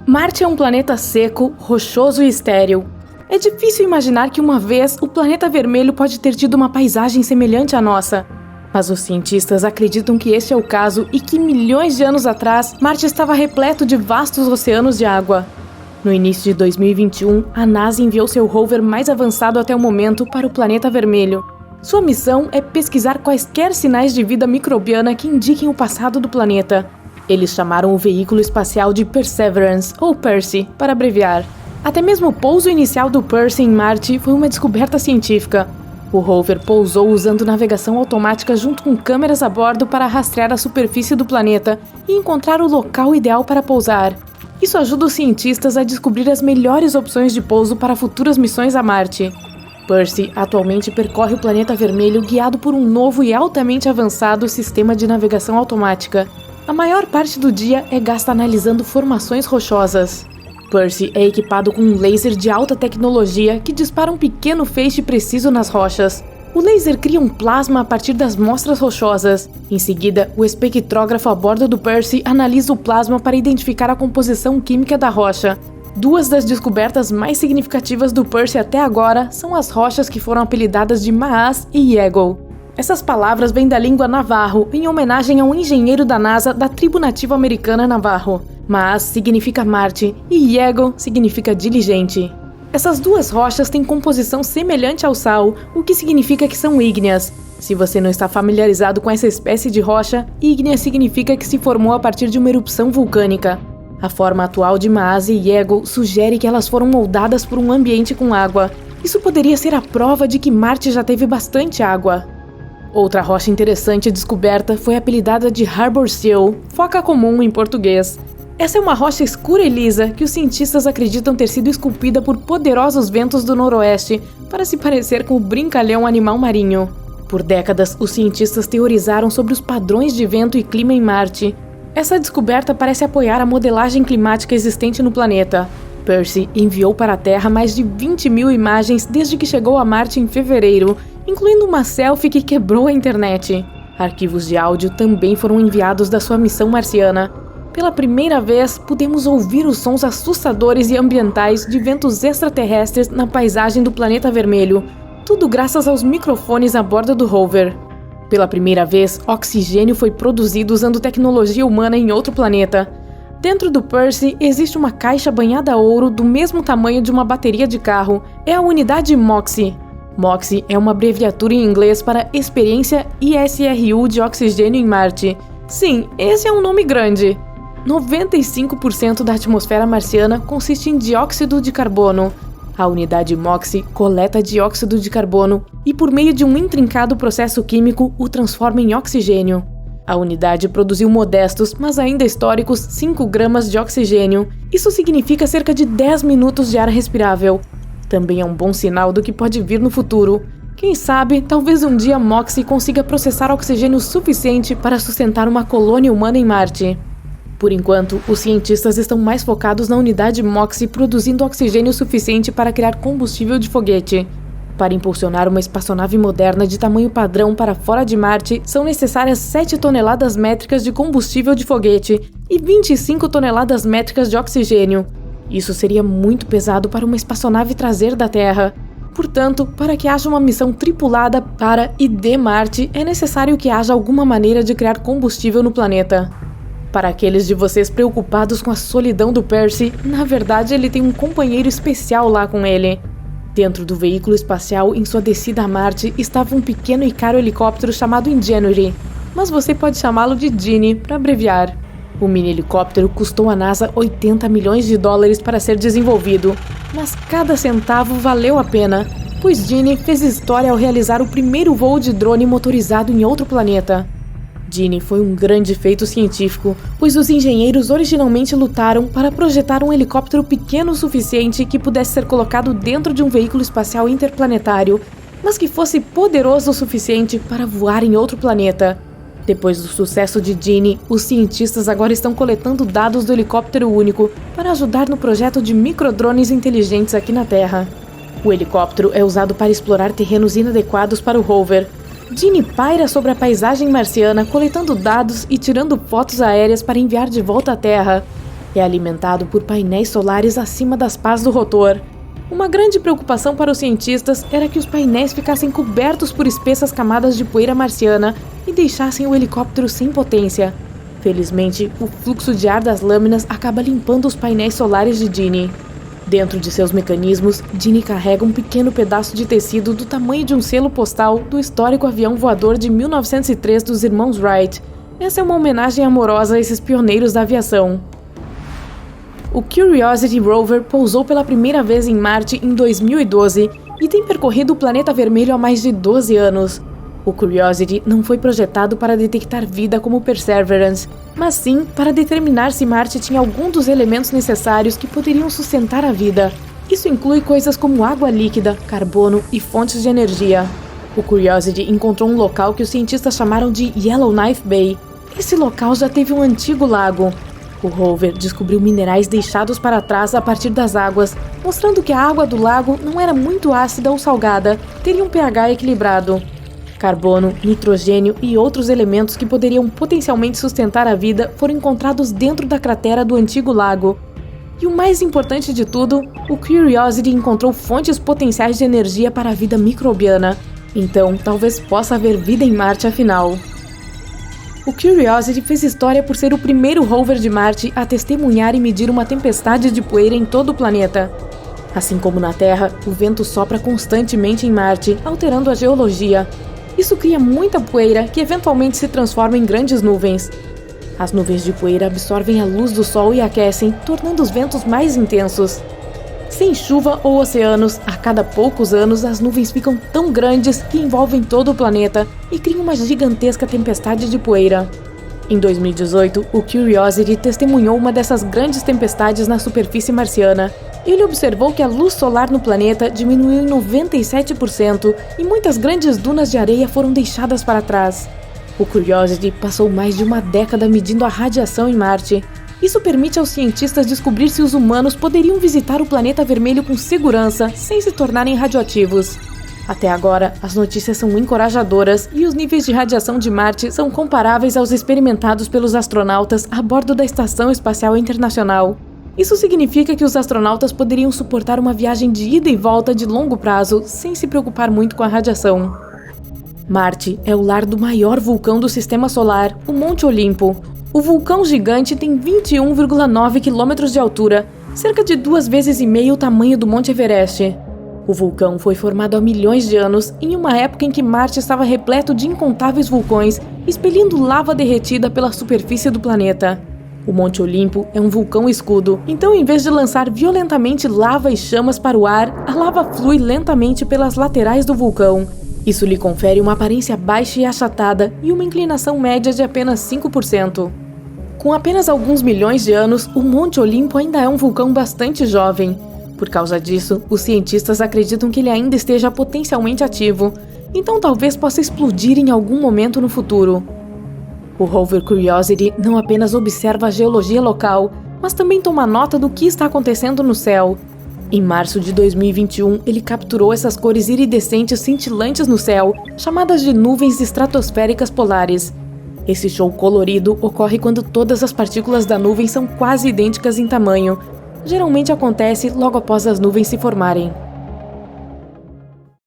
Marte é um planeta seco, rochoso e estéril. É difícil imaginar que uma vez o planeta vermelho pode ter tido uma paisagem semelhante à nossa. Mas os cientistas acreditam que este é o caso e que milhões de anos atrás, Marte estava repleto de vastos oceanos de água. No início de 2021, a NASA enviou seu rover mais avançado até o momento para o planeta vermelho. Sua missão é pesquisar quaisquer sinais de vida microbiana que indiquem o passado do planeta. Eles chamaram o veículo espacial de Perseverance, ou Percy, para abreviar. Até mesmo o pouso inicial do Percy em Marte foi uma descoberta científica. O rover pousou usando navegação automática junto com câmeras a bordo para rastrear a superfície do planeta e encontrar o local ideal para pousar. Isso ajuda os cientistas a descobrir as melhores opções de pouso para futuras missões a Marte. Percy atualmente percorre o planeta vermelho guiado por um novo e altamente avançado sistema de navegação automática. A maior parte do dia é gasta analisando formações rochosas. Percy é equipado com um laser de alta tecnologia que dispara um pequeno feixe preciso nas rochas. O laser cria um plasma a partir das mostras rochosas. Em seguida, o espectrógrafo a bordo do Percy analisa o plasma para identificar a composição química da rocha. Duas das descobertas mais significativas do Percy até agora são as rochas que foram apelidadas de Maas e Eagle. Essas palavras vêm da língua Navarro, em homenagem a um engenheiro da NASA da tribo nativa americana Navarro. Maas significa Marte e Eagle significa diligente. Essas duas rochas têm composição semelhante ao sal, o que significa que são ígneas. Se você não está familiarizado com essa espécie de rocha, ígnea significa que se formou a partir de uma erupção vulcânica. A forma atual de Maas e Eagle sugere que elas foram moldadas por um ambiente com água. Isso poderia ser a prova de que Marte já teve bastante água. Outra rocha interessante descoberta foi apelidada de Harbor Seal, foca comum em português. Essa é uma rocha escura e lisa que os cientistas acreditam ter sido esculpida por poderosos ventos do noroeste para se parecer com o brincalhão animal marinho. Por décadas, os cientistas teorizaram sobre os padrões de vento e clima em Marte. Essa descoberta parece apoiar a modelagem climática existente no planeta. Percy enviou para a Terra mais de 20 mil imagens desde que chegou a Marte em fevereiro, incluindo uma selfie que quebrou a internet. Arquivos de áudio também foram enviados da sua missão marciana. Pela primeira vez, pudemos ouvir os sons assustadores e ambientais de ventos extraterrestres na paisagem do planeta vermelho, tudo graças aos microfones a bordo do rover. Pela primeira vez, oxigênio foi produzido usando tecnologia humana em outro planeta. Dentro do Percy existe uma caixa banhada a ouro do mesmo tamanho de uma bateria de carro. É a unidade MOXIE. MOXIE é uma abreviatura em inglês para Experiência ISRU de Oxigênio em Marte. Sim, esse é um nome grande. 95% da atmosfera marciana consiste em dióxido de carbono. A unidade MOXIE coleta dióxido de carbono e, por meio de um intrincado processo químico, o transforma em oxigênio. A unidade produziu modestos, mas ainda históricos, 5 gramas de oxigênio. Isso significa cerca de 10 minutos de ar respirável. Também é um bom sinal do que pode vir no futuro. Quem sabe, talvez um dia MOXIE consiga processar oxigênio suficiente para sustentar uma colônia humana em Marte. Por enquanto, os cientistas estão mais focados na unidade MOXIE produzindo oxigênio suficiente para criar combustível de foguete. Para impulsionar uma espaçonave moderna de tamanho padrão para fora de Marte, são necessárias 7 toneladas métricas de combustível de foguete e 25 toneladas métricas de oxigênio. Isso seria muito pesado para uma espaçonave trazer da Terra. Portanto, para que haja uma missão tripulada para e de Marte, é necessário que haja alguma maneira de criar combustível no planeta. Para aqueles de vocês preocupados com a solidão do Percy, na verdade ele tem um companheiro especial lá com ele. Dentro do veículo espacial em sua descida a Marte estava um pequeno e caro helicóptero chamado Ingenuity, mas você pode chamá-lo de Genie para abreviar. O mini helicóptero custou à NASA 80 milhões de dólares para ser desenvolvido, mas cada centavo valeu a pena, pois Genie fez história ao realizar o primeiro voo de drone motorizado em outro planeta. Genie foi um grande feito científico, pois os engenheiros originalmente lutaram para projetar um helicóptero pequeno o suficiente que pudesse ser colocado dentro de um veículo espacial interplanetário, mas que fosse poderoso o suficiente para voar em outro planeta. Depois do sucesso de Genie, os cientistas agora estão coletando dados do helicóptero único para ajudar no projeto de microdrones inteligentes aqui na Terra. O helicóptero é usado para explorar terrenos inadequados para o rover. Genie paira sobre a paisagem marciana, coletando dados e tirando fotos aéreas para enviar de volta à Terra. É alimentado por painéis solares acima das pás do rotor. Uma grande preocupação para os cientistas era que os painéis ficassem cobertos por espessas camadas de poeira marciana e deixassem o helicóptero sem potência. Felizmente, o fluxo de ar das lâminas acaba limpando os painéis solares de Ginny. Dentro de seus mecanismos, Ginny carrega um pequeno pedaço de tecido do tamanho de um selo postal do histórico avião voador de 1903 dos irmãos Wright. Essa é uma homenagem amorosa a esses pioneiros da aviação. O Curiosity Rover pousou pela primeira vez em Marte em 2012 e tem percorrido o planeta vermelho há mais de 12 anos. O Curiosity não foi projetado para detectar vida como o Perseverance, mas sim para determinar se Marte tinha algum dos elementos necessários que poderiam sustentar a vida. Isso inclui coisas como água líquida, carbono e fontes de energia. O Curiosity encontrou um local que os cientistas chamaram de Yellowknife Bay. Esse local já teve um antigo lago. O rover descobriu minerais deixados para trás a partir das águas, mostrando que a água do lago não era muito ácida ou salgada, teria um pH equilibrado. Carbono, nitrogênio e outros elementos que poderiam potencialmente sustentar a vida foram encontrados dentro da cratera do antigo lago. E o mais importante de tudo, o Curiosity encontrou fontes potenciais de energia para a vida microbiana. Então, talvez possa haver vida em Marte afinal. O Curiosity fez história por ser o primeiro rover de Marte a testemunhar e medir uma tempestade de poeira em todo o planeta. Assim como na Terra, o vento sopra constantemente em Marte, alterando a geologia. Isso cria muita poeira que eventualmente se transforma em grandes nuvens. As nuvens de poeira absorvem a luz do Sol e aquecem, tornando os ventos mais intensos. Sem chuva ou oceanos, a cada poucos anos as nuvens ficam tão grandes que envolvem todo o planeta e criam uma gigantesca tempestade de poeira. Em 2018, o Curiosity testemunhou uma dessas grandes tempestades na superfície marciana. Ele observou que a luz solar no planeta diminuiu em 97% e muitas grandes dunas de areia foram deixadas para trás. O Curiosity passou mais de uma década medindo a radiação em Marte. Isso permite aos cientistas descobrir se os humanos poderiam visitar o planeta vermelho com segurança, sem se tornarem radioativos. Até agora, as notícias são encorajadoras e os níveis de radiação de Marte são comparáveis aos experimentados pelos astronautas a bordo da Estação Espacial Internacional. Isso significa que os astronautas poderiam suportar uma viagem de ida e volta de longo prazo, sem se preocupar muito com a radiação. Marte é o lar do maior vulcão do Sistema Solar, o Monte Olimpo. O vulcão gigante tem 21,9 km de altura, cerca de 2,5 vezes o tamanho do Monte Everest. O vulcão foi formado há milhões de anos, em uma época em que Marte estava repleto de incontáveis vulcões, expelindo lava derretida pela superfície do planeta. O Monte Olimpo é um vulcão escudo, então em vez de lançar violentamente lava e chamas para o ar, a lava flui lentamente pelas laterais do vulcão. Isso lhe confere uma aparência baixa e achatada e uma inclinação média de apenas 5%. Com apenas alguns milhões de anos, o Monte Olimpo ainda é um vulcão bastante jovem. Por causa disso, os cientistas acreditam que ele ainda esteja potencialmente ativo, então talvez possa explodir em algum momento no futuro. O rover Curiosity não apenas observa a geologia local, mas também toma nota do que está acontecendo no céu. Em março de 2021, ele capturou essas cores iridescentes cintilantes no céu, chamadas de nuvens estratosféricas polares. Esse show colorido ocorre quando todas as partículas da nuvem são quase idênticas em tamanho. Geralmente acontece logo após as nuvens se formarem.